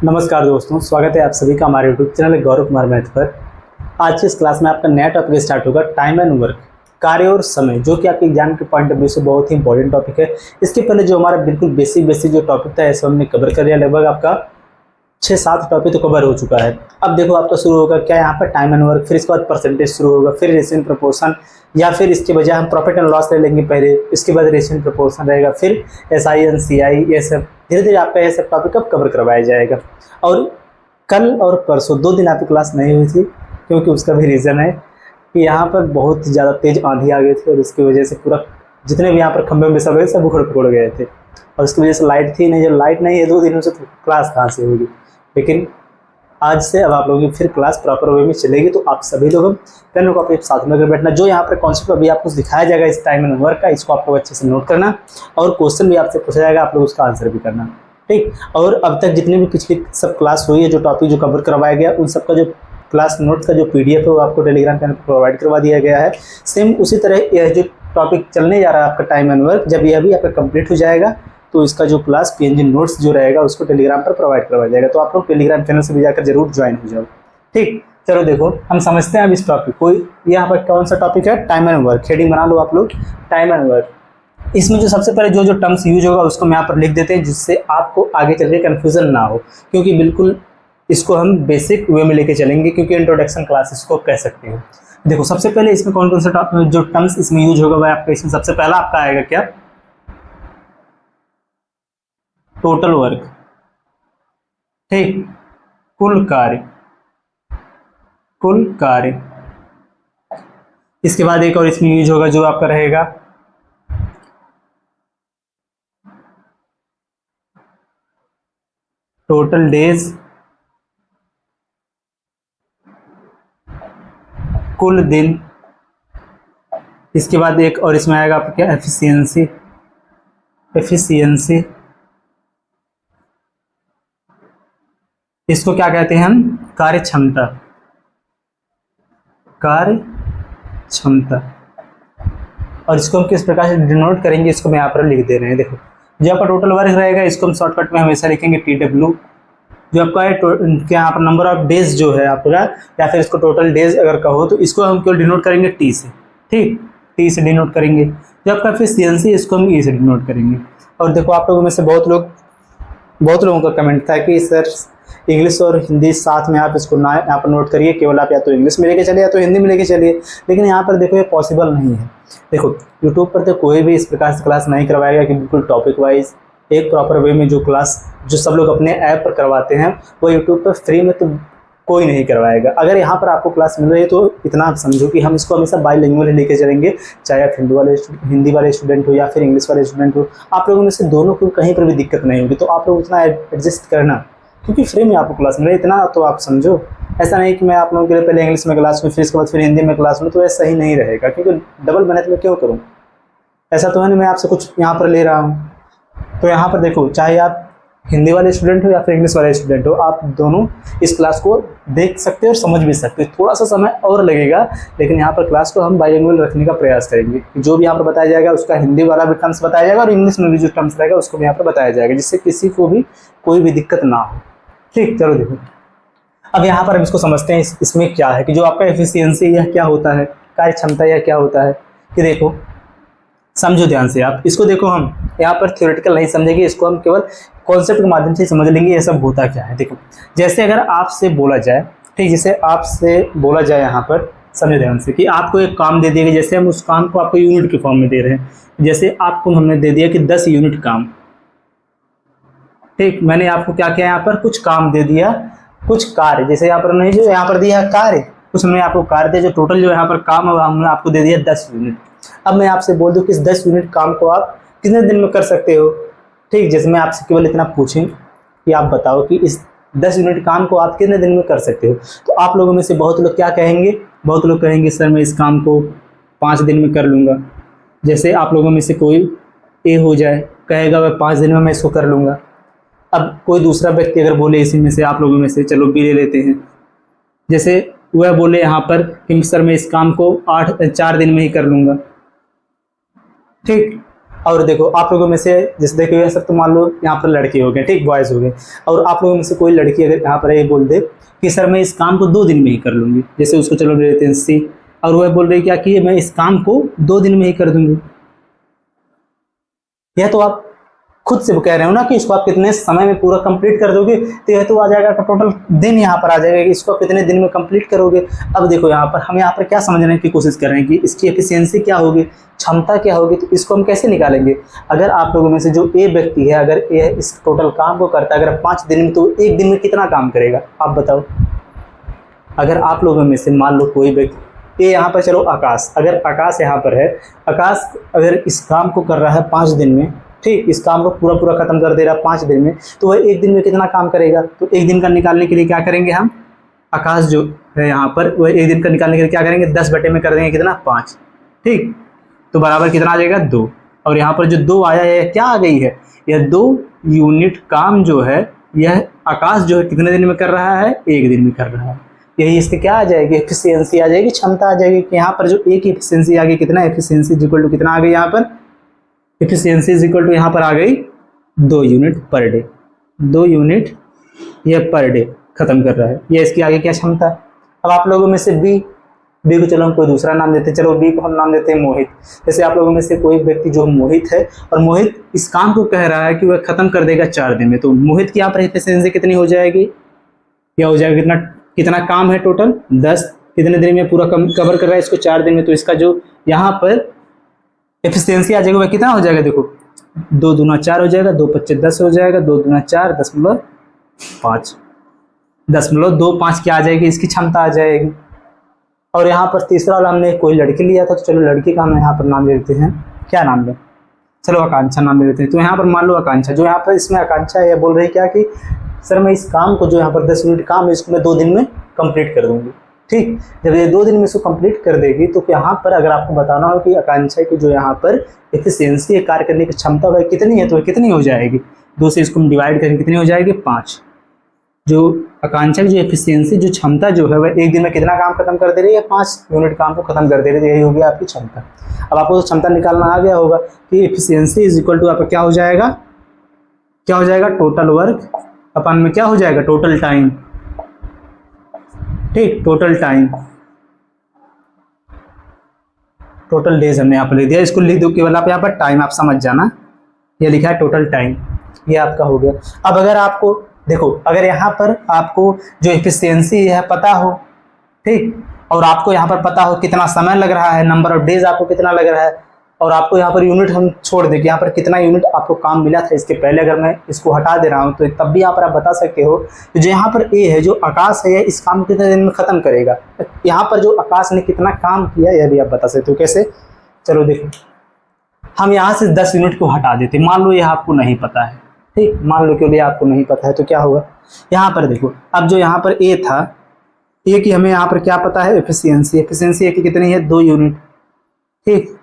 नमस्कार दोस्तों, स्वागत है आप सभी का हमारे YouTube channel Gaurav Kumar math पर। आज की इस क्लास में आपका नया टॉपिक स्टार्ट होगा टाइम एंड वर्क, कार्य और समय, जो कि आपके एग्जाम के पॉइंट ऑफ व्यू से बहुत ही इंपॉर्टेंट टॉपिक है। इसके पहले जो हमारा बिल्कुल बेसिक जो टॉपिक था ऐसे हमने कवर कर लिया, लगभग आपका 6-7 टॉपिक तो कवर हो चुका है। अब देखो आपका शुरू होगा क्या यहाँ पर टाइम एंड वर्क, फिर इसके बाद परसेंटेज शुरू होगा, फिर रेशियो एंड प्रोपोर्शन, या फिर इसके बजाय हम प्रॉफिट एंड लॉस ले लेंगे पहले, इसके बाद रेशियो एंड प्रोपोर्शन रहेगा, फिर SI एंड CI, ये सब धीरे धीरे आपका ये सब टॉपिक अब कवर करवाया जाएगा। और कल और परसों 2 दिन आपकी क्लास नहीं हुई थी, क्योंकि उसका भी रीज़न है कि यहाँ पर बहुत ज़्यादा तेज़ आंधी आ गई थी और उसकी वजह से पूरा जितने भी यहाँ पर खंभे में सब है सब उखड़ पकड़ गए थे, और उसकी वजह से लाइट थी नहीं। जब लाइट नहीं है 2 दिनों से तो क्लास कहाँ से होगी। लेकिन आज से अब आप लोगों की फिर क्लास प्रॉपर वे में चलेगी, तो आप सभी लोग पेन और कॉपी साथ में बैठना। जो यहाँ पर कॉन्सेप्ट अभी आपको दिखाया जाएगा इस टाइम एंड वर्क का, इसको आप लोग अच्छे से नोट करना, और क्वेश्चन भी आपसे पूछा जाएगा, आप लोग उसका आंसर भी करना, ठीक। और अब तक जितनी भी पिछली सब क्लास हुई है, जो टॉपिक जो कवर करवाया गया, उन सबका जो क्लास नोट्स का जो PDF है वो आपको टेलीग्राम चैनल पर प्रोवाइड करवा दिया गया है। सेम उसी तरह यह जो टॉपिक चलने जा रहा है आपका टाइम एंड वर्क, जब यह भी आपका कंप्लीट हो जाएगा तो इसका जो क्लास PNG नोट्स जो रहेगा उसको टेलीग्राम पर प्रोवाइड करवाया जाएगा। तो आप लोग टेलीग्राम चैनल से भी जाकर जरूर ज्वाइन हो जाओ, ठीक। चलो देखो हम समझते हैं अब इस टॉपिक को। यहाँ पर कौन सा टॉपिक है? Time and work. हेडिंग बना लो आप लोग, टाइम एंड वर्क। इसमें जो सबसे पहले जो टर्म्स यूज होगा उसको हम यहाँ पर लिख देते हैं, जिससे आपको आगे चल के कन्फ्यूजन ना हो, क्योंकि बिल्कुल इसको हम बेसिक वे में लेके चलेंगे, क्योंकि इंट्रोडक्शन क्लास इसको कह सकते हैं। देखो सबसे पहले इसमें कौन कौन सा जो टर्म्स इसमें यूज होगा वह आपका इसमें सबसे पहला आपका आएगा क्या? टोटल वर्क, ठीक। कुल कार्य। इसके बाद एक और इसमें यूज होगा जो आपका रहेगा टोटल डेज, कुल दिन। इसके बाद एक और इसमें आएगा आपका क्या? एफिशिएंसी। इसको क्या कहते हैं हम? कार्य क्षमता। और इसको हम किस प्रकार से डिनोट करेंगे, इसको मैं यहाँ पर लिख दे रहे हैं। देखो जो आपका टोटल वर्क रहेगा इसको हम शॉर्टकट में हमेशा लिखेंगे TW। जो आपका है क्या यहाँ पर नंबर ऑफ डेज जो है आपका, या फिर इसको टोटल डेज अगर कहो तो इसको हम क्यों डिनोट करेंगे? T से, ठीक। T से डिनोट करेंगे। जो आपका एफिशिएंसी इसको हम E से डिनोट करेंगे। और देखो आप लोगों में से बहुत लोगों का कमेंट था कि सर इंग्लिश और हिंदी साथ में आप इसको ना यहाँ पर नोट करिए, केवल आप या तो इंग्लिश में लेके चलिए या तो हिंदी में लेके चलिए। लेकिन यहाँ पर देखो ये पॉसिबल नहीं है। देखो यूट्यूब पर तो कोई भी इस प्रकार से क्लास नहीं करवाएगा कि बिल्कुल टॉपिक वाइज एक प्रॉपर वे में जो क्लास जो सब लोग अपने ऐप पर करवाते हैं वो यूट्यूब पर फ्री में तो कोई नहीं करवाएगा। अगर यहाँ पर आपको क्लास मिल रही है तो इतना आप समझो कि हम इसको हमेशा बाईलिंगुअल लेके चलेंगे, चाहे आप हिंदी वाले स्टूडेंट हो या फिर इंग्लिश वाले स्टूडेंट हो। आप लोगों में से दोनों को कहीं पर भी दिक्कत नहीं होगी, तो आप लोग उतना एडजस्ट करना, क्योंकि फ्री में आपको क्लास मिल रही है, इतना तो आप समझो। ऐसा नहीं कि मैं आप लोगों के लिए पहले इंग्लिश में क्लास लूँ फिर इसके बाद फिर हिंदी में क्लास लूँ, तो ऐसा ही नहीं रहेगा, क्योंकि डबल मेहनत में क्यों करूँ? ऐसा तो है नहीं मैं आपसे कुछ यहाँ पर ले रहा हूँ। तो यहाँ पर देखो चाहे आप हिंदी वाले स्टूडेंट हो या फिर इंग्लिश वाले स्टूडेंट हो, आप दोनों इस क्लास को देख सकते हो और समझ भी सकते हो। थोड़ा सा समय और लगेगा, लेकिन यहाँ पर क्लास को हम बाइलिंगुअल रखने का प्रयास करेंगे। जो भी यहाँ पर बताया जाएगा उसका हिंदी वाला भी टर्म्स बताया जाएगा और इंग्लिश में भी जो टर्म्स रहेगा उसको भी यहाँ पर बताया जाएगा, जिससे किसी को भी कोई भी दिक्कत ना हो, ठीक। चलो देखो अब यहाँ पर हम इसको समझते हैं इसमें क्या है कि जो आपका एफिशिएंसी यह क्या होता है, कार्य क्षमता यह क्या होता है। कि देखो समझो ध्यान से आप इसको, देखो हम यहाँ पर थ्योरेटिकल नहीं समझेंगे, इसको हम केवल कॉन्सेप्ट के माध्यम से समझ लेंगे ये सब होता क्या है। देखो जैसे अगर आपसे बोला जाए, ठीक, जैसे आपसे बोला जाए यहाँ पर समझो ध्यान से कि आपको एक काम दे दिया, जैसे हम उस काम को आपको यूनिट के फॉर्म में दे रहे हैं। जैसे आपको हमने दे दिया कि 10 यूनिट काम, ठीक। मैंने आपको क्या किया, यहाँ पर कुछ काम दे दिया, कुछ कार्य, जैसे यहाँ पर नहीं जो यहाँ पर दिया कार्य, कुछ हमने आपको कार्य दिया, जो टोटल जो यहाँ पर काम है हमने आपको दे दिया 10 यूनिट। अब मैं आपसे बोल दूं कि इस 10 यूनिट काम को आप कितने दिन में कर सकते हो, ठीक। जैसे मैं आपसे केवल इतना पूछूं कि आप बताओ कि इस 10 यूनिट काम को आप कितने दिन में कर सकते हो, तो आप लोगों में से बहुत लोग क्या कहेंगे? बहुत लोग कहेंगे सर मैं इस काम को 5 दिन में कर लूँगा। जैसे आप लोगों में से कोई ए हो जाए, कहेगा वह 5 दिन में मैं इसको कर लूँगा। अब कोई दूसरा व्यक्ति अगर बोले इसी में से, आप लोगों में से चलो बी ले लेते हैं, जैसे वह बोले यहाँ पर कि सर मैं इस काम को 4 दिन में ही कर लूँगा, ठीक। और देखो आप लोगों में से जैसे देखो ये सब तो मान लो यहाँ पर लड़के हो गए, ठीक, बॉयज़ हो गए, और आप लोगों में से कोई लड़की अगर यहाँ पर ये बोल दे कि सर मैं इस काम को 2 दिन में ही कर लूँगी, जैसे उसको चलो ले लेते हैं सी, और वह बोल रही क्या कि मैं इस काम को 2 दिन में ही कर दूँगी। यह तो आप खुद से कह रहे हो ना कि इसको आप कितने समय में पूरा कंप्लीट कर दोगे, तो यह तो आ जाएगा टोटल दिन यहाँ पर आ जाएगा कि इसको आप कितने दिन में कंप्लीट करोगे। अब देखो यहाँ पर हम यहाँ पर क्या समझने की कोशिश कर रहे हैं कि इसकी एफिशिएंसी क्या होगी, क्षमता क्या होगी, तो इसको हम कैसे निकालेंगे। अगर आप लोगों में से जो ए व्यक्ति है अगर ये इस टोटल काम को करता है अगर 5 दिन में, तो 1 दिन में कितना काम करेगा आप बताओ। अगर आप लोगों में से मान लो कोई व्यक्ति, ये यहाँ पर चलो आकाश, अगर आकाश यहाँ पर है, आकाश अगर इस काम को कर रहा है 5 दिन में, ठीक, इस काम को पूरा खत्म कर दे रहा है 5 दिन में, तो वह 1 दिन में कितना काम करेगा। तो 1 दिन का निकालने के लिए क्या करेंगे हम, आकाश जो है यहाँ पर वह 1 दिन का निकालने के लिए क्या करेंगे, 10 बटे में कर देंगे कितना 5, ठीक, तो बराबर कितना आ जाएगा 2। और यहाँ पर जो 2 आया है क्या आ गई है, यह 2 यूनिट काम जो है यह आकाश जो है कितने दिन में कर रहा है, 1 दिन में कर रहा है। यही इसके क्या आ जाएगी, एफिशिएंसी आ जाएगी, क्षमता आ जाएगी कि यहाँ पर जो एक एफिशिएंसी आ गई, कितना एफिशिएंसी इक्वल टू कितना आ गई यहाँ पर, एफिशिएंसी इक्वल टू यहाँ पर आ गई 2 यूनिट पर डे, 2 यूनिट यह पर डे खत्म कर रहा है। ये इसकी आगे क्या क्षमता। अब आप लोगों में से बी को चलो हम कोई दूसरा नाम देते हैं, चलो बी को हम नाम देते हैं मोहित। जैसे आप लोगों में से कोई व्यक्ति जो मोहित है और मोहित इस काम को कह रहा है कि वह खत्म कर देगा 4 दिन में, तो मोहित की यहाँ पर एफिशिएंसी कितनी हो जाएगी, क्या हो जाएगा, कितना काम है टोटल 10, कितने दिन में पूरा कवर कर रहा है इसको 4 दिन में, तो इसका जो यहाँ पर एफिशिएंसी आ जाएगा वह कितना हो जाएगा, देखो 2 दूना 4 हो जाएगा, 2 पच्चे 10 हो जाएगा, 2 दूना 4 10.5 10.25 क्या आ जाएगी, इसकी क्षमता आ जाएगी। और यहाँ पर तीसरा वाला हमने कोई लड़की लिया था, तो चलो लड़की का हम यहाँ पर नाम ले लेते हैं, क्या नाम लें, चलो आकांक्षा नाम ले लेते हैं। तो यहाँ पर मान लो आकांक्षा, जो यहाँ पर इसमें आकांक्षा है बोल रही क्या कि सर मैं इस काम को जो यहाँ पर 10 यूनिट काम है इसको मैं 2 दिन में कंप्लीट कर दूंगी, ठीक। जब ये 2 दिन में इसको कंप्लीट कर देगी तो यहाँ पर अगर आपको बताना हो कि आकांक्षा की जो यहाँ पर एफिशिएंसी कार्य करने की क्षमता वह कितनी है, तो वह कितनी हो जाएगी, 2 से इसको हम डिवाइड करेंगे कितनी हो जाएगी 5। जो आकांक्षा की जो एफिशिएंसी जो क्षमता जो है वह 1 दिन में कितना काम खत्म कर दे रही है, 5 यूनिट काम को खत्म कर दे रही है, यही हो गया आपकी क्षमता। अब आपको तो क्षमता निकालना आ गया होगा कि एफिशिएंसी इज इक्वल टू आपका क्या हो जाएगा, टोटल वर्क अपन में क्या हो जाएगा, टोटल टाइम, ठीक, टोटल टाइम, टोटल डेज हमने यहाँ पर लिख दिया, इसको लिख दो केवल आप यहाँ पर टाइम, आप समझ जाना, ये लिखा है टोटल टाइम, ये आपका हो गया। अब अगर आपको देखो, अगर यहाँ पर आपको जो एफिशिएंसी है पता हो, ठीक, और आपको यहाँ पर पता हो कितना समय लग रहा है, नंबर ऑफ डेज आपको कितना लग रहा है, और आपको यहाँ पर यूनिट हम छोड़ दें कि यहाँ पर कितना यूनिट आपको काम मिला था इसके पहले, अगर मैं इसको हटा दे रहा हूँ तो तब भी यहाँ पर आप बता सकते हो। तो जो यहाँ पर ए है, जो आकाश है, इस काम को कितने दिन में ख़त्म करेगा, यहाँ पर जो आकाश ने कितना काम किया यह भी आप बता सकते हो। कैसे, चलो देखो, हम यहाँ से 10 यूनिट को हटा देते, मान लो यह आपको नहीं पता है, ठीक, मान लो कि आपको नहीं पता है तो क्या होगा, यहाँ पर देखो, अब जो यहाँ पर ए था, ए की हमें यहाँ पर क्या पता है, एफिशिएंसी ए की कितनी है 2 यूनिट, ठीक,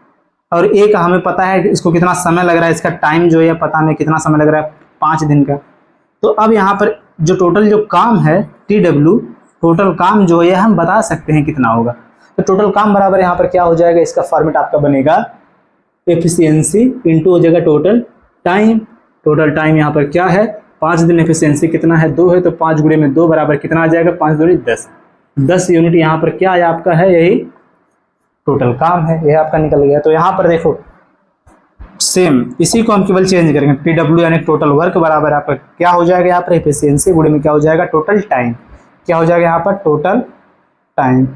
और ए का हमें पता है कि इसको कितना समय लग रहा है, इसका टाइम जो है पता नहीं कितना समय लग रहा है, 5 दिन का। तो अब यहाँ पर जो टोटल जो काम है TW, टोटल काम जो है हम बता सकते हैं कितना होगा। तो टोटल काम बराबर यहाँ पर क्या हो जाएगा, इसका फॉर्मेट आपका बनेगा एफिशिएंसी इंटू हो जाएगा टोटल टाइम। टोटल टाइम यहाँ पर क्या है 5 दिन, एफिशिएंसी कितना है 2 है, तो 5 गुणे में 2 बराबर कितना आ जाएगा 5 दूनी 10, 10 यूनिट यहाँ पर क्या है आपका है, यही टोटल काम है, यह आपका निकल गया। तो यहाँ पर देखो सेम इसी को हम केवल चेंज करेंगे, TW यानी टोटल वर्क बराबर आपका क्या हो जाएगा यहाँ पर एफिशिएंसी गुणे में क्या हो जाएगा टोटल टाइम, क्या हो जाएगा यहाँ पर टोटल टाइम,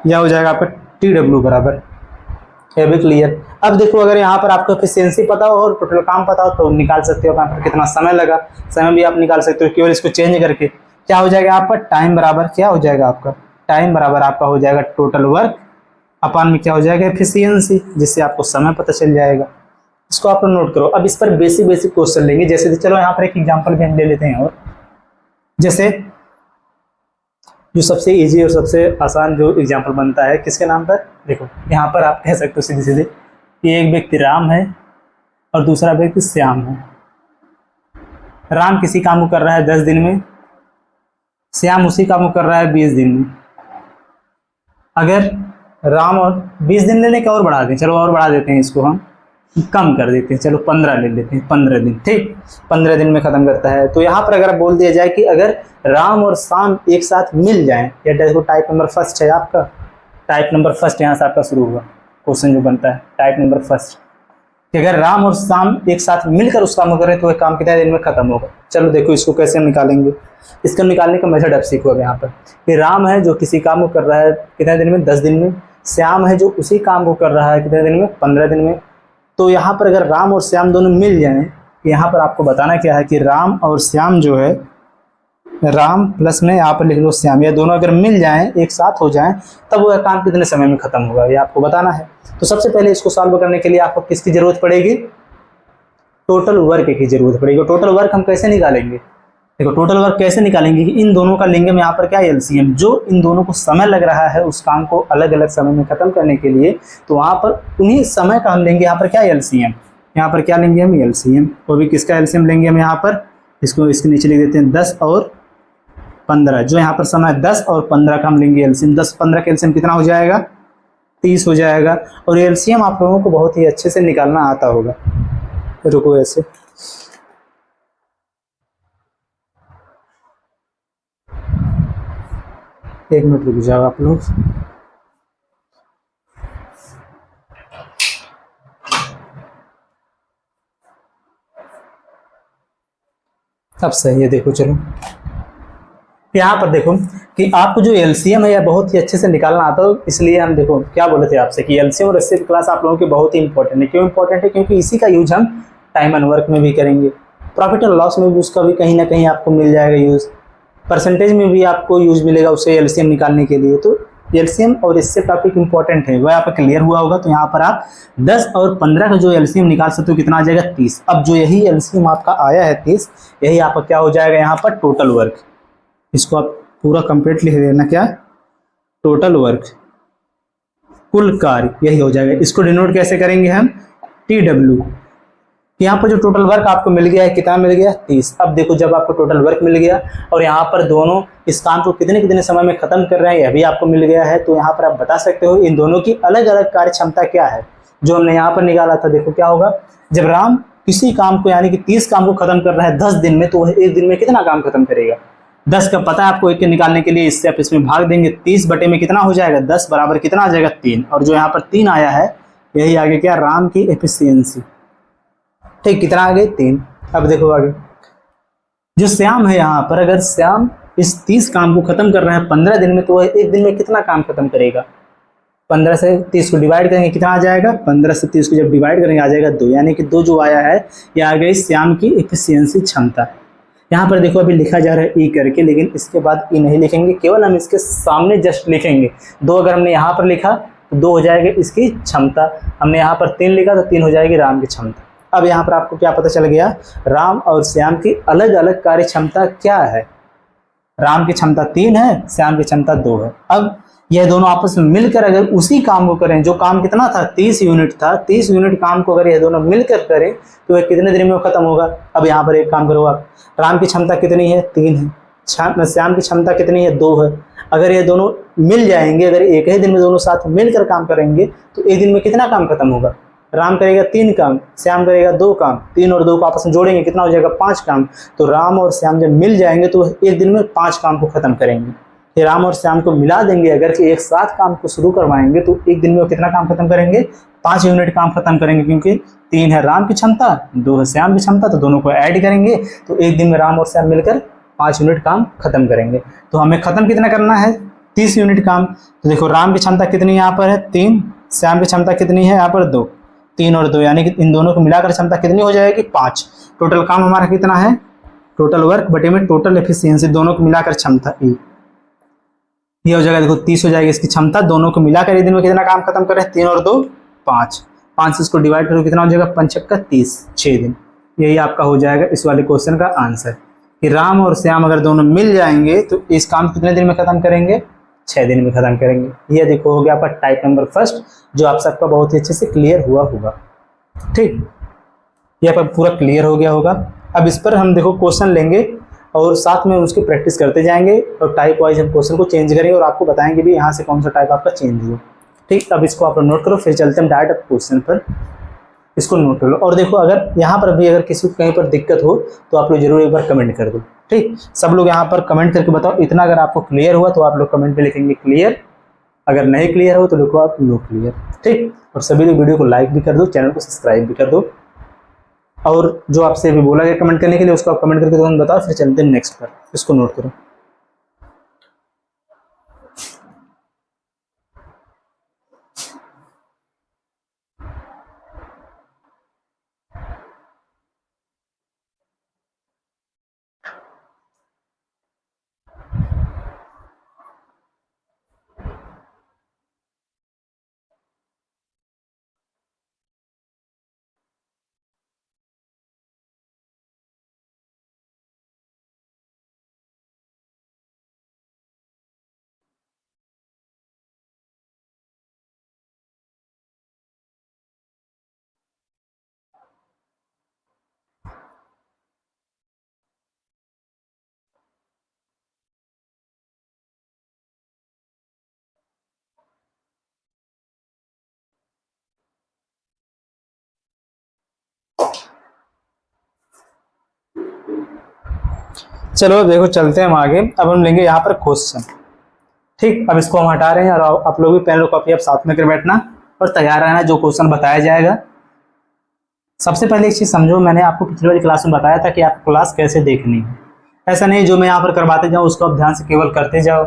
यह हो जाएगा आपका TW बराबर, है भी क्लियर। अब देखो अगर यहाँ पर आपको एफिशिएंसी पता हो और टोटल काम पता हो तो निकाल सकते हो यहाँ पर कितना समय लगा, समय भी आप निकाल सकते हो केवल इसको चेंज करके। क्या हो जाएगा आपका टाइम बराबर क्या हो जाएगा आपका, टाइम बराबर आपका हो जाएगा टोटल वर्क अपान में क्या हो जाएगा एफिशिएंसी, जिससे आपको समय पता चल जाएगा। इसको आप नोट करो। अब इस पर बेसिक क्वेश्चन लेंगे, जैसे चलो यहाँ पर एक एग्जाम्पल भी हम ले लेते हैं। और जैसे जो सबसे इजी और सबसे आसान जो एग्जाम्पल बनता है किसके नाम पर, देखो यहाँ पर आप कह सकते हो सीधे सीधे कि एक व्यक्ति राम है और दूसरा व्यक्ति श्याम है। राम किसी काम को कर रहा है 10 दिन में, श्याम उसी काम को कर रहा है 20 दिन में। अगर राम और 20 दिन लेने का और बढ़ा दें, चलो और बढ़ा देते हैं, इसको हम कम कर देते हैं, चलो 15 ले लेते हैं, 15 दिन, ठीक, 15 दिन में खत्म करता है। तो यहाँ पर अगर बोल दिया जाए कि अगर राम और श्याम एक साथ मिल जाएं, या देखो टाइप नंबर फर्स्ट है आपका, टाइप नंबर फर्स्ट यहाँ से आपका शुरू हुआ क्वेश्चन जो बनता है, टाइप नंबर फर्स्ट, कि अगर राम और श्याम एक साथ मिलकर उस काम को करें तो एक काम कितने दिन में खत्म होगा। चलो देखो इसको कैसे हम निकालेंगे, इसका निकालने का मेथड आप सीखो अब यहाँ पर, कि राम है जो किसी काम को कर रहा है कितने दिन में, 10 दिन में, श्याम है जो उसी काम को कर रहा है कितने दिन में, 15 दिन में। तो यहाँ पर अगर राम और श्याम दोनों मिल जाएं, यहाँ पर आपको बताना क्या है कि राम और श्याम जो है, राम प्लस में यहाँ पर लिख लो श्याम, ये दोनों अगर मिल जाएं, एक साथ हो जाएं, तब वह काम कितने समय में खत्म होगा, ये आपको बताना है। तो सबसे पहले इसको सॉल्व करने के लिए आपको किसकी जरूरत पड़ेगी, टोटल वर्क की जरूरत पड़ेगी। टोटल वर्क हम कैसे निकालेंगे, देखो टोटल वर्क कैसे निकालेंगे कि इन दोनों का लेंगे हम यहाँ पर क्या, एलसीएम, जो इन दोनों को समय लग रहा है उस काम को अलग अलग समय में खत्म करने के लिए, तो वहाँ पर उन्हीं समय का हम लेंगे यहाँ पर क्या, एलसीएम। यहाँ पर क्या लेंगे हम, एलसीएम, वो भी किसका एलसीएम लेंगे हम यहाँ पर, इसको इसके नीचे लिख देते हैं 10 और 15, जो यहाँ पर समय 10 और 15 का हम लेंगे एलसीएम। 10 15 का एलसीएम कितना हो जाएगा, 30 हो जाएगा। और एलसीएम आप लोगों को बहुत ही अच्छे से निकालना आता होगा, रुको ऐसे, एक मिनट रुक जाओ आप लोग। अब सही है, देखो चलो यहाँ पर देखो कि आपको जो एलसीएम है यह बहुत ही अच्छे से निकालना आता है, इसलिए हम देखो क्या बोले थे आपसे कि एलसीएम और एचसीएफ क्लास आप लोगों की बहुत ही इंपॉर्टेंट है। क्यों इंपॉर्टेंट है, क्योंकि इसी का यूज हम टाइम एंड वर्क में भी करेंगे, प्रॉफिट एंड लॉस में भी उसका भी कहीं ना कहीं आपको मिल जाएगा यूज, परसेंटेज में भी आपको यूज मिलेगा उससे एलसीएम निकालने के लिए। तो एलसीएम और इससे टॉपिक इंपॉर्टेंट है, वह आपका क्लियर हुआ होगा। तो यहाँ पर आप 10 और 15 का जो एलसीएम निकाल सकते हो, कितना आ जाएगा, 30। अब जो यही एलसीएम आपका आया है 30, यही आपका क्या हो जाएगा यहाँ पर, टोटल वर्क। इसको आप पूरा कंप्लीट लिख देना, क्या, टोटल वर्क, कुल कार्य, यही हो जाएगा। इसको डिनोट कैसे करेंगे हम, TW। यहाँ पर जो टोटल वर्क आपको मिल गया है, कितना मिल गया, 30। अब देखो जब आपको टोटल वर्क मिल गया और यहाँ पर दोनों इस काम को कितने कितने समय में खत्म कर रहे हैं यह भी आपको मिल गया है, तो यहाँ पर आप बता सकते हो इन दोनों की अलग अलग कार्य क्षमता क्या है, जो हमने यहाँ पर निकाला था। देखो क्या होगा, जब राम किसी काम को यानी कि 30 काम को खत्म कर रहा है 10 दिन में, तो वह एक दिन में कितना काम खत्म करेगा, 10 का पता है आपको, एक के निकालने के लिए इससे आप इसमें भाग देंगे, 30 बटे में कितना हो जाएगा, 10 बराबर कितना आ जाएगा, 3। और जो यहाँ पर 3 आया है यही आगे क्या, राम की एफिशिएंसी, ठीक, कितना आ गए, 3। अब देखो आगे जो श्याम है, यहाँ पर अगर श्याम इस 30 काम को खत्म कर रहा है 15 दिन में, तो वह एक दिन में कितना काम खत्म करेगा, 15 से 30 को डिवाइड करेंगे कितना आ जाएगा, 15 से 30 को जब डिवाइड करेंगे आ जाएगा 2, यानी कि 2 जो आया है ये आ गई श्याम की एफिशिएंसी क्षमता। यहाँ पर देखो अभी लिखा जा रहा है ई करके, लेकिन इसके बाद ई नहीं लिखेंगे, केवल हम इसके सामने जस्ट लिखेंगे। 2 अगर हमने यहाँ पर लिखा तो 2 हो जाएगा इसकी क्षमता, हमने यहाँ पर 3 लिखा तो 3 हो जाएगी राम की क्षमता। अब यहाँ पर आपको क्या पता चल गया, राम और श्याम की अलग अलग कार्य क्षमता क्या है। राम की क्षमता 3 है, श्याम की क्षमता 2 है। अब यह दोनों आपस में मिलकर अगर उसी काम को करें, जो काम कितना था, 30 यूनिट था, 30 यूनिट काम को अगर यह दोनों मिलकर करें तो वह कितने दिन में खत्म होगा। अब यहाँ पर एक काम करो आप, राम की क्षमता कितनी है, 3 है, श्याम की क्षमता कितनी है, 2 है। अगर ये दोनों मिल जाएंगे, अगर एक ही दिन में दोनों साथ मिलकर काम करेंगे तो एक दिन में कितना काम खत्म होगा, राम करेगा 3 काम, श्याम करेगा 2 काम, 3 और 2 को आपस में जोड़ेंगे कितना हो जाएगा, 5 काम। तो राम और श्याम जब मिल जाएंगे तो एक दिन में 5 काम को खत्म करेंगे। फिर राम और श्याम को मिला देंगे, अगर कि एक साथ काम को शुरू करवाएंगे तो एक दिन में वो कितना काम खत्म करेंगे, 5 यूनिट काम खत्म करेंगे, क्योंकि 3 है राम की क्षमता, 2 है श्याम की क्षमता, तो दोनों को ऐड करेंगे तो एक दिन में राम और श्याम मिलकर 5 यूनिट काम खत्म करेंगे। तो हमें खत्म कितना करना है, 30 यूनिट काम। तो देखो राम की क्षमता कितनी यहाँ पर है, 3, श्याम की क्षमता कितनी है यहाँ पर 2, 3 और 2 यानी कि इन दोनों को मिलाकर क्षमता कितनी हो जाएगी, 5। टोटल काम हमारा कितना है, टोटल वर्क बटे में टोटल एफिशिएंसी, दोनों को मिलाकर क्षमता ई, ये हो जाएगा। देखो 30 हो जाएगी इसकी क्षमता, दोनों को मिलाकर एक दिन में कितना काम खत्म करें, 3 और 2 5, 5 से इसको डिवाइड करो कितना हो जाएगा, 5 छक्का 30, 6 दिन। यही आपका हो जाएगा इस वाले क्वेश्चन का आंसर कि राम और श्याम अगर दोनों मिल जाएंगे तो इस काम कितने दिन में खत्म करेंगे, 6 दिन में खत्म करेंगे। ये देखो हो गया आपका टाइप नंबर फर्स्ट, जो आप सबका बहुत ही अच्छे से क्लियर हुआ होगा। ठीक, ये आपका पूरा क्लियर हो गया होगा। अब इस पर हम देखो क्वेश्चन लेंगे और साथ में उसकी प्रैक्टिस करते जाएंगे और टाइप वाइज हम क्वेश्चन को चेंज करेंगे और आपको बताएंगे भी यहाँ से कौन सा टाइप आपका चेंज हुआ। ठीक, अब इसको आप नोट करो, फिर चलते हैं डायरेक्ट क्वेश्चन पर। इसको नोट कर लो और देखो, अगर यहाँ पर भी अगर किसी को कहीं पर दिक्कत हो तो आप लोग जरूर एक बार कमेंट कर दो। ठीक, सब लोग यहाँ पर कमेंट करके बताओ, इतना अगर आपको क्लियर हुआ तो आप लोग कमेंट पे लिखेंगे क्लियर, अगर नहीं क्लियर हो तो लिखो आप नो क्लियर। ठीक, और सभी लोग वीडियो को लाइक भी कर दो, चैनल को सब्सक्राइब भी कर दो, और जो आपसे भी बोला गया कमेंट करने के लिए उसको आप कमेंट करके तुरंत बताओ। फिर चलते हैं नेक्स्ट पर, इसको नोट करो। चलो अब देखो, चलते हैं हम आगे। अब हम लेंगे यहाँ पर क्वेश्चन। ठीक, अब इसको हम हटा रहे हैं, और आप लोग भी पेन और कॉपी आप साथ में कर बैठना और तैयार रहना, जो क्वेश्चन बताया जाएगा। सबसे पहले एक चीज समझो, मैंने आपको पिछली वाली क्लास में बताया था कि आप क्लास कैसे देखनी है। ऐसा नहीं जो मैं यहाँ पर करवाते जाऊँ उसको आप ध्यान से केवल करते जाओ,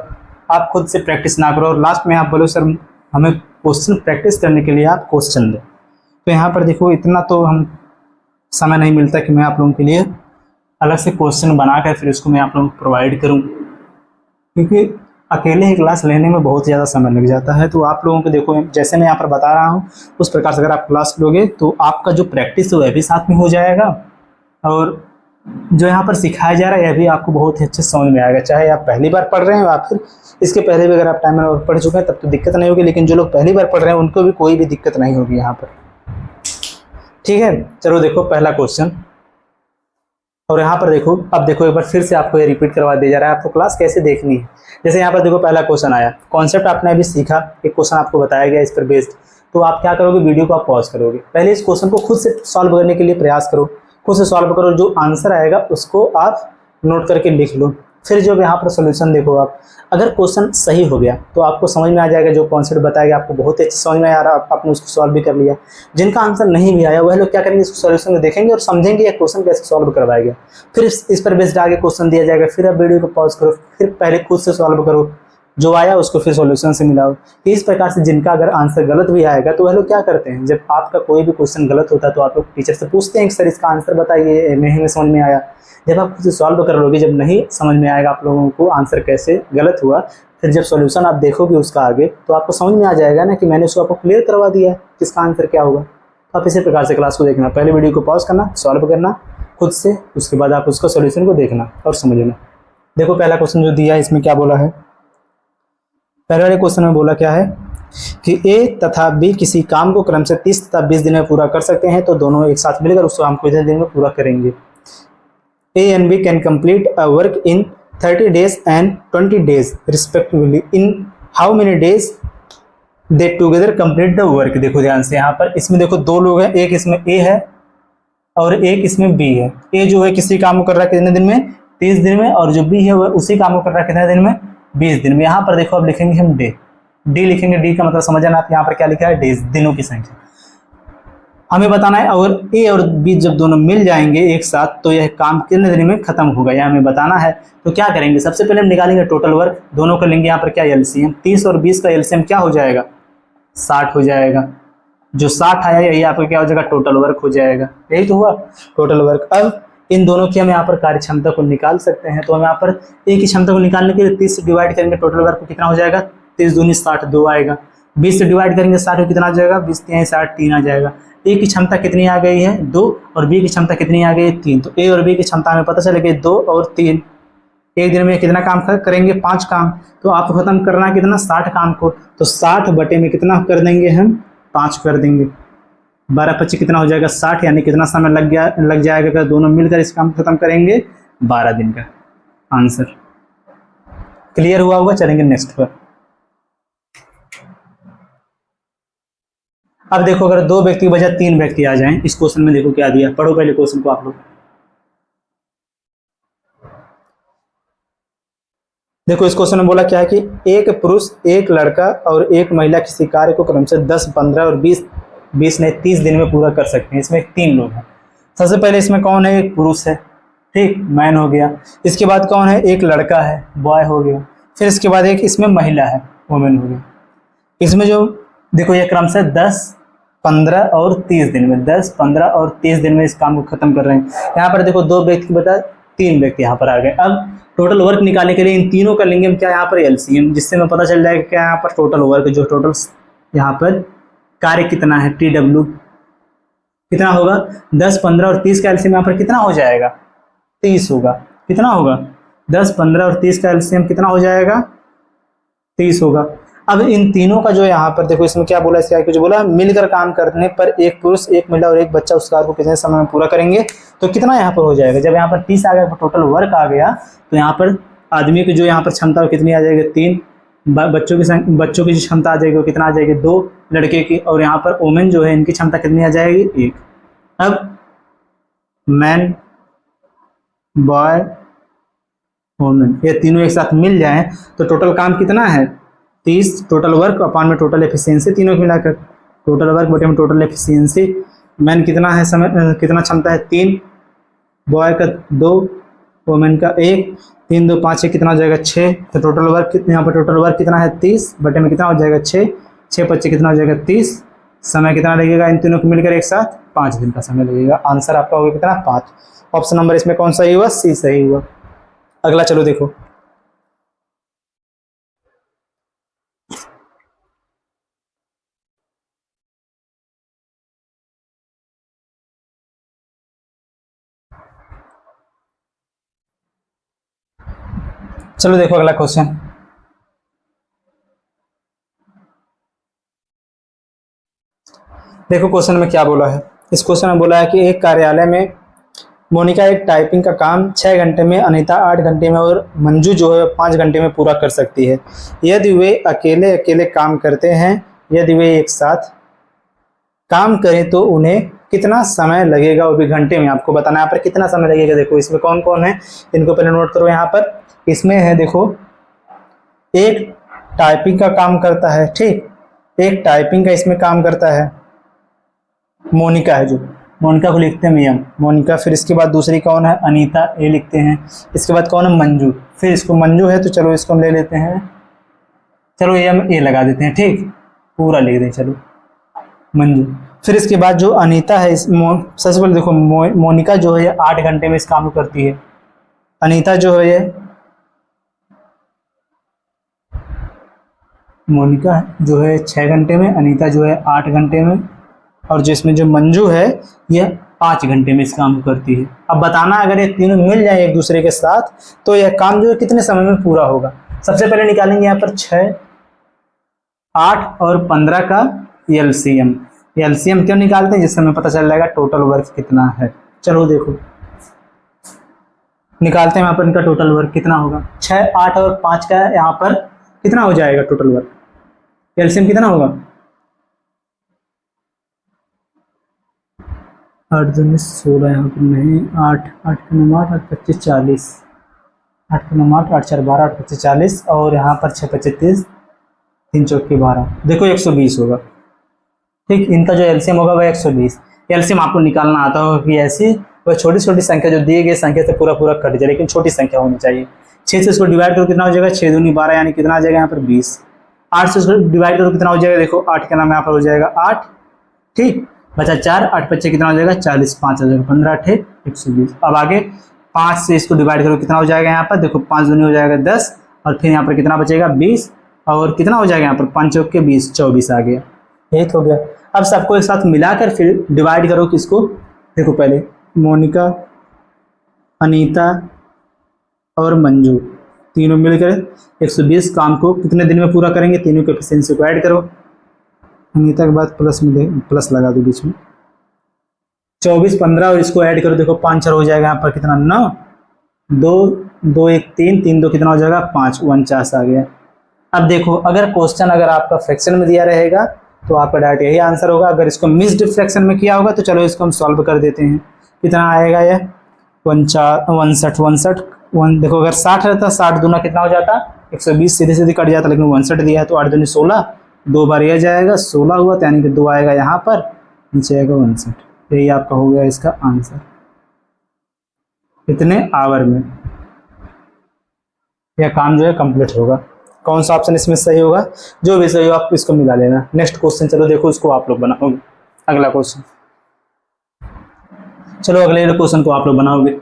आप खुद से प्रैक्टिस ना करो और लास्ट में आप बोलो सर हमें क्वेश्चन प्रैक्टिस करने के लिए आप क्वेश्चन दो। तो यहाँ पर देखो, इतना तो हम समय नहीं मिलता कि मैं आप लोगों के लिए अलग से क्वेश्चन बनाकर फिर उसको मैं आप लोगों को प्रोवाइड करूँ, क्योंकि अकेले ही क्लास लेने में बहुत ज़्यादा समय लग जाता है। तो आप लोगों को देखो, जैसे मैं यहाँ पर बता रहा हूँ उस प्रकार से अगर आप क्लास लोगे तो आपका जो प्रैक्टिस है वह भी साथ में हो जाएगा, और जो यहाँ पर सिखाया जा रहा है यह भी आपको बहुत ही अच्छे समझ में आएगा। चाहे आप पहली बार पढ़ रहे हैं या फिर इसके पहले भी अगर आप टाइम में पढ़ चुके हैं तब तो दिक्कत नहीं होगी, लेकिन जो लोग पहली बार पढ़ रहे हैं उनको भी कोई भी दिक्कत नहीं होगी यहाँ पर। ठीक है, चलो देखो पहला क्वेश्चन, और यहाँ पर देखो, अब देखो एक बार फिर से आपको ये रिपीट करवा दिया जा रहा है आपको क्लास कैसे देखनी है। जैसे यहाँ पर देखो पहला क्वेश्चन आया, कॉन्सेप्ट आपने अभी सीखा, एक क्वेश्चन आपको बताया गया इस पर बेस्ड, तो आप क्या करोगे, वीडियो को आप पॉज करोगे, पहले इस क्वेश्चन को खुद से सॉल्व करने के लिए प्रयास करो, खुद से सॉल्व करो, जो आंसर आएगा उसको आप नोट करके लिख लो। फिर जो यहाँ पर सोल्यूशन देखो आप, अगर क्वेश्चन सही हो गया तो आपको समझ में आ जाएगा, जो कॉन्सेप्ट बताया गया आपको बहुत ही अच्छे समझ में आ रहा है, आपने उसको सॉल्व भी कर लिया। जिनका आंसर नहीं भी आया वह लोग क्या करेंगे, इसको सोल्यूशन में देखेंगे और समझेंगे यह क्वेश्चन कैसे सॉल्व करवाया गया। फिर इस पर बेस्ड आगे क्वेश्चन दिया जाएगा, फिर आप वीडियो को पॉज करो, फिर पहले खुद से सॉल्व करो, जो आया उसको फिर सॉल्यूशन से मिलाओ। इस प्रकार से जिनका अगर आंसर गलत भी आएगा तो वह लोग क्या करते हैं, जब आपका कोई भी क्वेश्चन गलत होता है तो आप लोग टीचर से पूछते हैं कि सर इसका आंसर बताइए, नहीं समझ में आया। जब आप खुद से सॉल्व कर लोगे, जब नहीं समझ में आएगा आप लोगों को आंसर कैसे गलत हुआ, फिर जब सॉल्यूशन आप देखोगे उसका आगे, तो आपको समझ में आ जाएगा ना कि मैंने उसको आपको क्लियर करवा दिया है किसका आंसर क्या होगा। तो आप इसी प्रकार से क्लास को देखना, पहले वीडियो को पॉज करना, सॉल्व करना खुद से, उसके बाद आप उसका सॉल्यूशन को देखना और समझना। देखो पहला क्वेश्चन जो दिया है इसमें क्या बोला है, पहले वाले क्वेश्चन में बोला क्या है कि ए तथा बी किसी काम को क्रम से 30 तथा 20 दिन में पूरा कर सकते हैं, तो दोनों एक साथ मिलकर उस काम को इतने दिन में पूरा करेंगे। A and B can complete a work in 30 days and 20 days respectively. In how many days they together complete the work? देखो ध्यान से, यहाँ पर इसमें देखो दो लोग हैं, एक इसमें A है और एक इसमें B है। A जो है किसी काम को कर रहा है कितने दिन में, 30 दिन में, और जो B है वह उसी काम को कर रहा है कितने दिन में, 20 दिन में। यहाँ पर देखो अब लिखेंगे हम D लिखेंगे, D का मतलब समझना आप, यहाँ पर क्या लिखा है, डेज, दिनों की संख्या हमें बताना है। और ए और बी जब दोनों मिल जाएंगे एक साथ तो यह काम कितने दिन में खत्म होगा, यह हमें बताना है। तो क्या करेंगे, सबसे पहले हम निकालेंगे टोटल वर्क, दोनों का लेंगे यहाँ पर क्या, एलसीएम। 30 और 20 का एलसीएम क्या हो जाएगा, 60 हो जाएगा। जो 60 आया यही आपका क्या हो जाएगा, टोटल वर्क हो जाएगा। यही तो हुआ टोटल वर्क। अब इन दोनों की हम यहाँ पर कार्य क्षमता को निकाल सकते हैं, तो हम यहाँ पर ए की क्षमता को निकालने के लिए 30 से डिवाइड करेंगे, टोटल वर्क को कितना हो जाएगा, 30 दूनी 60, 2 आएगा। 20 से डिवाइड करेंगे 60 को कितना आ जाएगा, 20 3 60, 3 आ जाएगा। ए की क्षमता कितनी आ गई है, 2, और बी की क्षमता कितनी आ गई है, 3। तो ए और बी की क्षमता हमें पता चलेगी 2 और 3। एक दिन में कितना काम करेंगे, 5 काम। तो आपको खत्म करना है कितना, 60 काम को। तो 60 बटे में कितना कर देंगे हम, 5 कर देंगे। 12 25 कितना हो जाएगा, 60, यानी कितना समय लग जाएगा अगर दोनों मिलकर इस काम को खत्म करेंगे, 12 दिन का आंसर। क्लियर हुआ होगा, चलेंगे नेक्स्ट पर। अब देखो अगर 2 व्यक्ति की बजाय 3 व्यक्ति आ जाएं, इस क्वेश्चन में देखो क्या दिया, पढ़ो पहले क्वेश्चन को आप लोग। देखो इस क्वेश्चन में बोला क्या है कि एक पुरुष, एक लड़का और एक महिला किसी कार्य को क्रमशः 10, 15 और 20 नहीं 30 दिन में पूरा कर सकते हैं। इसमें 3 लोग हैं। सबसे पहले इसमें कौन है, एक पुरुष है, ठीक, मैन हो गया। इसके बाद कौन है, एक लड़का है, बॉय हो गया। फिर इसके बाद एक इसमें महिला है, वुमेन हो गया। इसमें जो देखो ये क्रमशः 10, 15 और 30 दिन में, 10, 15 और 30 दिन में इस काम को खत्म कर रहे हैं। यहाँ पर देखो 2 व्यक्ति की बता 3 व्यक्ति यहाँ पर आ गए। अब टोटल वर्क निकालने के लिए इन तीनों का लेंगे हम क्या, यहाँ पर एलसीएम, जिससे हमें पता चल जाएगा क्या यहाँ पर टोटल वर्क, जो टोटल यहाँ पर कार्य कितना है, TW कितना होगा, 10, 15 और 30 का एलसीएम यहाँ पर कितना हो जाएगा, 30 होगा। कितना होगा, 10, 15 और 30 का एलसीएम कितना हो जाएगा, 30 होगा। अब इन तीनों का जो यहाँ पर देखो इसमें क्या बोला, इसका कुछ बोला, मिलकर काम करने पर एक पुरुष, एक महिला और एक बच्चा उस कार्य को कितने समय में पूरा करेंगे, तो कितना यहाँ पर हो जाएगा। जब यहाँ पर 30 आ गया, टोटल वर्क आ गया, तो यहाँ पर आदमी की जो यहाँ पर क्षमता कितनी आ जाएगी, 3, बच्चों की जो क्षमता आ जाएगी वो कितना आ जाएगी, 2 लड़के की, और यहाँ पर वोमेन जो है इनकी क्षमता कितनी आ जाएगी, 1। अब मैन, बॉय, वोमेन ये तीनों एक साथ मिल जाएं तो टोटल काम कितना है, 30, टोटल वर्क अपॉन में टोटल एफिशिएंसी, तीनों को मिलाकर टोटल वर्क बटे में टोटल एफिशिएंसी। मैन कितना है, समय कितना क्षमता है, 3, बॉय का 2, वोमेन का 1, 3, 2, 5 कितना हो जाएगा, 6। तो टोटल वर्क यहाँ पर टोटल वर्क कितना है, 30 बटे में कितना हो जाएगा, 6, 6 25 कितना हो जाएगा, 30। समय कितना लगेगा, इन तीनों को मिलकर एक साथ 5 दिन का समय लगेगा। आंसर आपका होगा कितना, 5। ऑप्शन नंबर इसमें कौन सा ही हुआ, सी सही हुआ। अगला चलो देखो, चलो देखो अगला क्वेश्चन। देखो क्वेश्चन में क्या बोला है, इस क्वेश्चन में बोला है कि एक कार्यालय में मोनिका एक टाइपिंग का काम 6 घंटे में, अनीता 8 घंटे में और मंजू जो है 5 घंटे में पूरा कर सकती है। यदि वे अकेले अकेले काम करते हैं, यदि वे एक साथ काम करें तो उन्हें कितना समय लगेगा, वो भी घंटे में आपको बताना है। यहाँ पर कितना समय लगेगा, देखो इसमें कौन कौन है इनको पहले नोट करो। यहाँ पर इसमें है देखो, एक टाइपिंग का काम करता है, ठीक, एक टाइपिंग का इसमें काम करता है मोनिका है, जो मोनिका को लिखते हैं एम, मोनिका। फिर इसके बाद दूसरी कौन है, अनीता, ए लिखते हैं। इसके बाद कौन है, मंजू। फिर इसको मंजू है तो चलो इसको हम ले लेते हैं, चलो एम ए लगा देते हैं, ठीक, पूरा लिख दें, चलो मंजू। फिर इसके बाद जो अनीता है, सबसे पहले देखो मोनिका जो है 8 घंटे में इस काम को करती है। अनीता जो है मोनिका जो है 6 घंटे में, अनीता जो है 8 घंटे में, और जिसमें जो मंजू है यह 5 घंटे में इस काम को करती है। अब बताना अगर ये तीनों मिल जाए एक दूसरे के साथ तो यह काम जो है कितने समय में पूरा होगा। सबसे पहले निकालेंगे यहाँ पर 6, 8 और 15 का एलसीएम। एलसीएम क्यों निकालते हैं, जिससे हमें पता चल जाएगा टोटल वर्क कितना है। चलो देखो निकालते हैं यहाँ पर इनका टोटल वर्क कितना होगा। 6, 8 और 5 का यहाँ पर कितना हो जाएगा टोटल वर्क, एलसीएम कितना होगा, 8 दूनी 16, यहाँ पर नहीं, 8, 8 के 9 8, 8 25 40, 8 के 9 8, 8 4 12, 8 25 40, और यहाँ पर 6 25 30, 3 चौके 12, देखो 120 होगा, ठीक। इनका जो एलसीएम होगा वह 120। एलसीएम आपको निकालना आता होगा कि ऐसी वह छोटी छोटी संख्या जो दिए गए संख्या से पूरा पूरा कट जाए, लेकिन छोटी संख्या होनी चाहिए। 6 से इसको डिवाइड करो कितना हो जाएगा, 6 दूनी 12, यानी कितना आ जाएगा यहाँ पर 20। 8 से इसको डिवाइड करो कितना हो जाएगा, देखो 8 के नाम यहाँ पर हो जाएगा 8, ठीक, बचा 4, 8 बच्चे कितना हो जाएगा 40, 5 हो जाएगा 15, 8 120। अब आगे 5 से इसको डिवाइड करो कितना हो जाएगा, यहाँ पर देखो 5 दूनी हो जाएगा 10, और फिर यहाँ पर कितना बचेगा 20, और कितना हो जाएगा यहाँ पर 5 चौके 20, 24 आ गया, यही हो गया। अब सबको एक साथ मिलाकर फिर डिवाइड करो किसको, देखो पहले मोनिका, अनीता और मंजू तीनों मिलकर 120 काम को कितने दिन में पूरा करेंगे, तीनों के एफिशिएंसी को ऐड करो। अनीता के बाद प्लस में प्लस लगा दो बीच में, 24, 15 और इसको ऐड करो, देखो 5 4 हो जाएगा यहाँ पर कितना 9, 2 2 1 3 3 2 कितना हो जाएगा 5, 49 आ गया। अब देखो अगर क्वेश्चन अगर आपका फ्रैक्शन में दिया रहेगा तो आपका डायरेक्ट यही आंसर होगा। अगर इसको मिस्ड फ्रैक्शन में किया होगा तो चलो इसको हम सॉल्व कर देते हैं। कितना आएगा यह 59 देखो अगर 60 रहता 60 दूना कितना हो जाता 120 सीधे सीधे कट जाता, लेकिन 59 दिया है तो 8 दूनी 16, 2 बार यह जाएगा 16 हुआ, तो यानी कि 2 आएगा यहाँ पर, नीचे आएगा 59। यही आपका हो गया इसका आंसर। इतने आवर में यह काम जो है कंप्लीट होगा। कौन सा ऑप्शन इसमें सही होगा? जो भी सही हो आप इसको मिला लेना। नेक्स्ट क्वेश्चन चलो देखो, इसको आप लोग बनाओगे अगला क्वेश्चन। चलो अगले क्वेश्चन को आप लोग बनाओगे।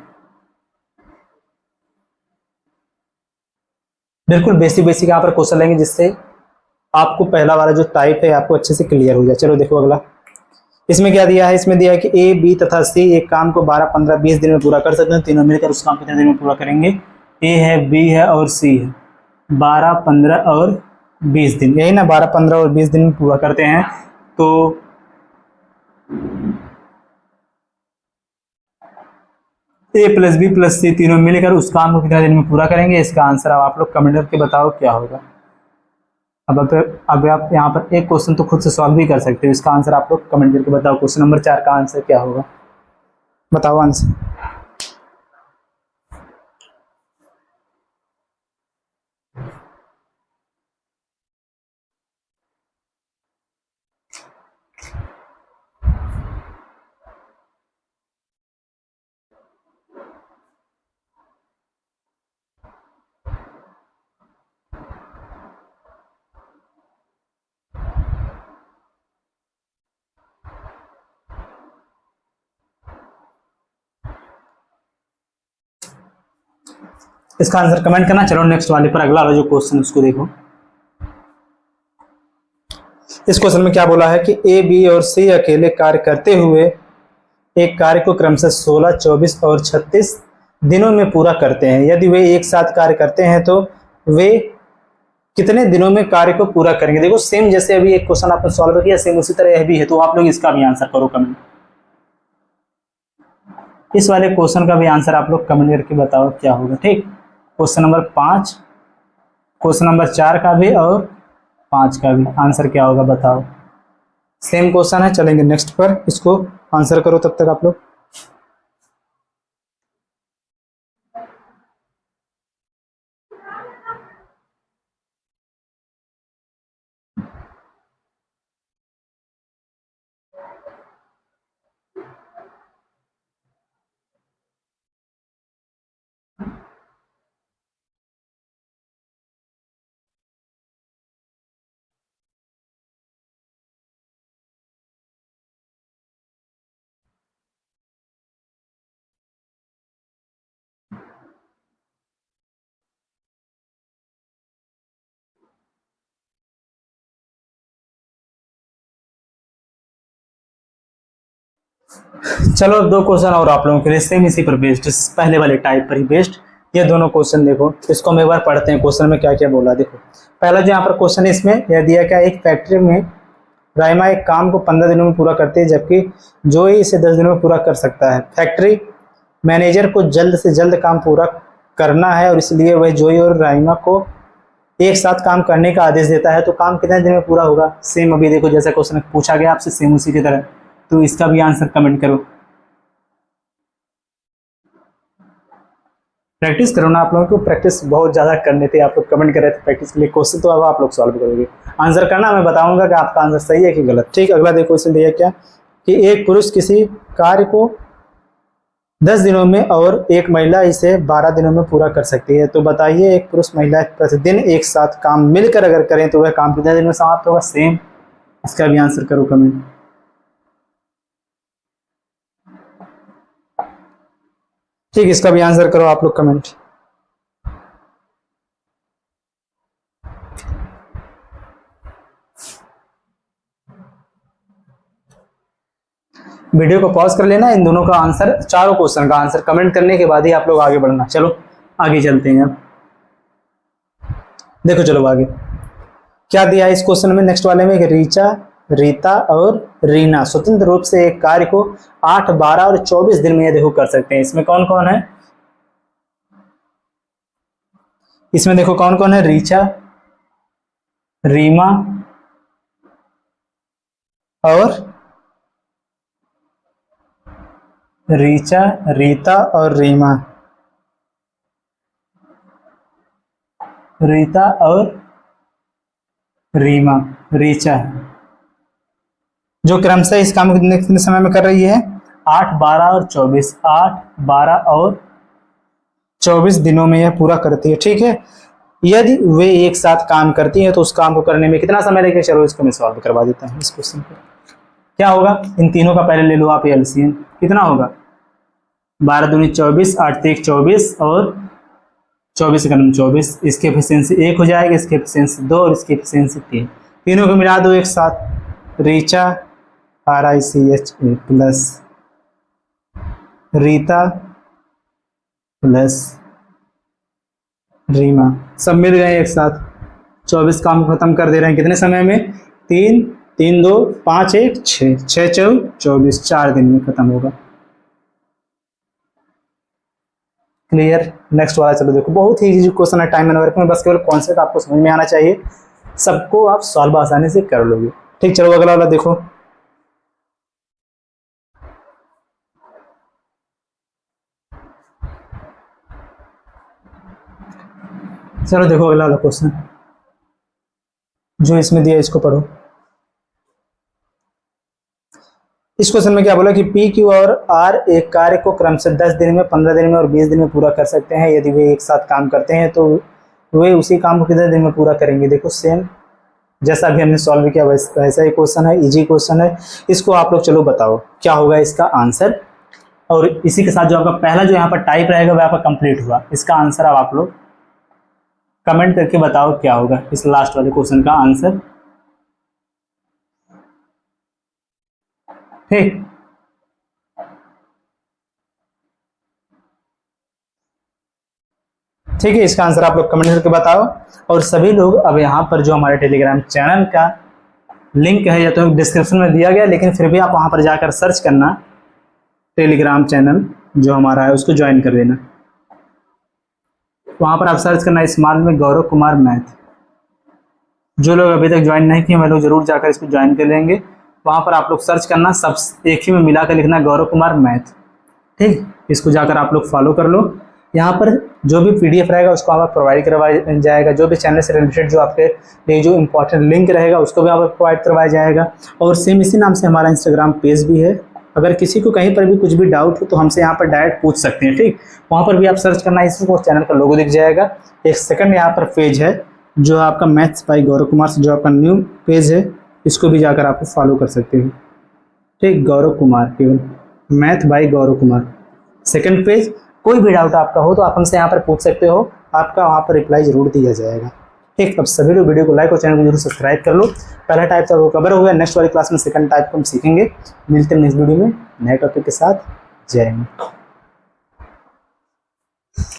बिल्कुल बेसिक बेसिक यहाँ पर क्वेश्चन लेंगे जिससे आपको पहला वाला जो टाइप है आपको अच्छे से क्लियर हो जाए। चलो देखो अगला, इसमें क्या दिया है? इसमें दिया है कि ए, बी तथा सी एक काम को 12, 15, 20 दिन में पूरा कर सकते हैं। तीनों मिलकर उस काम को कितने दिन में पूरा करेंगे? ए है, बी है और सी है। 12, 15 और 20 दिन, यही ना, 12, 15 और 20 दिन में पूरा करते हैं। तो ए प्लस बी प्लस सी तीनों मिलकर उस काम को कितने दिन में पूरा करेंगे? इसका आंसर अब आप लोग कमेंट करके बताओ क्या होगा। अब आप यहाँ पर एक क्वेश्चन तो खुद से सॉल्व भी कर सकते हो। इसका आंसर आप लोग कमेंट करके बताओ। क्वेश्चन नंबर 4 का आंसर क्या होगा? बताओ आंसर। इसका आंसर कमेंट करना। चलो नेक्स्ट वाले पर, अगला वाला जो क्वेश्चन है उसको देखो। इस क्वेश्चन में क्या बोला है कि ए, बी और सी अकेले कार्य करते हुए एक कार्य को क्रमशः 16, 24 और 36 दिनों में पूरा करते हैं। यदि वे एक साथ कार्य करते हैं तो वे कितने दिनों में कार्य को पूरा करेंगे? देखो सेम जैसे अभी एक क्वेश्चन आपने सॉल्व किया, सेम उसी तरह यह भी है। तो आप लोग इसका भी आंसर करो कमेंट। इस वाले क्वेश्चन का भी आंसर आप लोग कमेंट करके बताओ क्या होगा। ठीक, क्वेश्चन नंबर 5, क्वेश्चन नंबर 4 का भी और 5 का भी आंसर क्या होगा बताओ। सेम क्वेश्चन है, चलेंगे नेक्स्ट पर। इसको आंसर करो तब तक आप लोग। चलो अब 2 क्वेश्चन और आप लोगों के लिए सेम इसी पर बेस्ड, पहले वाले टाइप पर ही बेस्ड। ये दोनों क्वेश्चन देखो, इसको हम एक बार पढ़ते हैं। क्वेश्चन में क्या क्या बोला देखो। पहला जो यहाँ पर क्वेश्चन है इसमें यह दिया क्या, एक फैक्ट्री में राइमा एक काम को 15 दिनों में पूरा करती है जबकि जोई इसे 10 दिनों में पूरा कर सकता है। फैक्ट्री मैनेजर को जल्द से जल्द काम पूरा करना है और इसलिए वह जोई और राइमा को एक साथ काम करने का आदेश देता है। तो काम कितने दिन में पूरा होगा? सेम अभी देखो जैसा क्वेश्चन पूछा गया आपसे, सेम उसी की तरह। तो इसका भी आंसर कमेंट करो। प्रैक्टिस करो ना, आप लोगों को प्रैक्टिस बहुत ज़्यादा करने थे। आप लोग कमेंट कर रहे थे प्रैक्टिस के लिए। क्वेश्चन तो अब आप लोग सॉल्व करोगे। आंसर करना, मैं बताऊंगा कि आपका आंसर सही है कि गलत। ठीक, अगला देखो इसे दिया क्या कि एक पुरुष किसी कार्य को 10 दिनों में और एक महिला इसे 12 दिनों में पूरा कर सकती है। तो बताइए एक पुरुष महिला प्रतिदिन एक साथ काम मिलकर अगर करें तो वह काम कितने दिन में समाप्त होगा? सेम, इसका भी आंसर करो कमेंट। ठीक, इसका भी आंसर करो आप लोग कमेंट। वीडियो को पॉज कर लेना, इन दोनों का आंसर, चारों क्वेश्चन का आंसर कमेंट करने के बाद ही आप लोग आगे बढ़ना। चलो आगे चलते हैं। अब देखो चलो आगे क्या दिया है इस क्वेश्चन में। नेक्स्ट वाले में कि रीचा, रीता और रीना स्वतंत्र रूप से एक कार्य को 8, 12 और 24 दिन में ये देखो कर सकते हैं। इसमें कौन कौन है? इसमें देखो कौन कौन है? रीचा, रीमा, और रीचा, रीता और रीमा, रीता और रीमा, रीचा, जो क्रमशः इस काम को कितने समय में कर रही है? 8, 12 और 24, 8, 12 और 24 दिनों में यह पूरा करती है। ठीक है, यदि वे एक साथ काम करती हैं तो उस काम को करने में कितना समय लगेगा? चलो इसको मैं सॉल्व करवा देता हूँ इस क्वेश्चन को। क्या होगा? इन तीनों का पहले ले लो आप एलसीएम, कितना होगा? 12 दूनी 24, 8 3 24 और 24 का 24। इसकी एफिशिएंसी 1 हो जाएगी, इसकी एफिशिएंसी 2 और इसकी एफिशिएंसी 3। तीनों को मिला दो एक साथ, Richa RICHA plus Rita plus Reema, सब मिल गए एक साथ। 24 काम खत्म कर दे रहे हैं कितने समय में? 3 3 2 5 1 6 6 4 24, 4 दिन में खत्म होगा। क्लियर? नेक्स्ट वाला चलो देखो, बहुत ही इजी क्वेश्चन है टाइम एंड वर्क में, बस केवल कॉन्सेप्ट आपको समझ में आना चाहिए, सबको आप सॉल्व आसानी से कर लोगे। ठीक, चलो अगला वाला देखो। चलो देखो अगला वाला क्वेश्चन जो इसमें दिया, इसको पढ़ो। इस क्वेश्चन में क्या बोला कि पी, क्यू और आर एक कार्य को क्रमशः 10 दिन में, 15 दिन में और 20 दिन में पूरा कर सकते हैं। यदि वे एक साथ काम करते हैं तो वे उसी काम को कितने दिन में पूरा करेंगे? देखो सेम जैसा अभी हमने सॉल्व किया वैसा ही क्वेश्चन है, इजी क्वेश्चन है। इसको आप लोग चलो बताओ क्या होगा इसका आंसर, और इसी के साथ जो आपका पहला जो यहाँ पर टाइप रहेगा वह आपका कंप्लीट हुआ। इसका आंसर अब आप लोग कमेंट करके बताओ क्या होगा इस लास्ट वाले क्वेश्चन का आंसर। ठीक, ठीक है, इसका आंसर आप लोग कमेंट करके बताओ। और सभी लोग अब यहाँ पर जो हमारे टेलीग्राम चैनल का लिंक है या तो डिस्क्रिप्शन में दिया गया, लेकिन फिर भी आप वहाँ पर जाकर सर्च करना टेलीग्राम चैनल जो हमारा है, उसको ज्वाइन कर लेना। वहाँ पर आप सर्च करना स्मॉल में गौरव कुमार मैथ। जो लोग अभी तक ज्वाइन नहीं किए वे लोग जरूर जाकर इसको ज्वाइन कर लेंगे। वहाँ पर आप लोग सर्च करना, सब एक ही में मिलाकर लिखना गौरव कुमार मैथ। ठीक, इसको जाकर आप लोग फॉलो कर लो। यहाँ पर जो भी PDF रहेगा उसको आप प्रोवाइड करवाया जाएगा, जो भी चैनल से रिलेटेड जो आपके लिए जो इंपॉर्टेंट लिंक रहेगा उसको भी आप प्रोवाइड करवाया जाएगा। और सेम इसी नाम से हमारा इंस्टाग्राम पेज भी है, अगर किसी को कहीं पर भी कुछ भी डाउट हो तो हमसे यहाँ पर डायरेक्ट पूछ सकते हैं। ठीक, वहाँ पर भी आप सर्च करना, इसको चैनल का लोगो दिख जाएगा। एक सेकंड यहाँ पर पेज है जो आपका मैथ्स बाय गौरव कुमार से जो आपका न्यू पेज है, इसको भी जाकर आप फॉलो कर सकते हो। ठीक, गौरव कुमार, केवल math bye Gaurav Kumar second page. कोई भी डाउट आपका हो तो आप हमसे यहाँ पर पूछ सकते हो, आपका वहाँ पर रिप्लाई जरूर दिया जाएगा। ठीक, अब सभी लोग वीडियो को लाइक और चैनल को जरूर सब्सक्राइब कर लो। पहला टाइप था वो कवर हो गया, नेक्स्ट वाली क्लास में सेकंड टाइप को हम सीखेंगे। मिलते हैं नेक्स्ट वीडियो में नए टॉपिक के साथ। जय हिंद।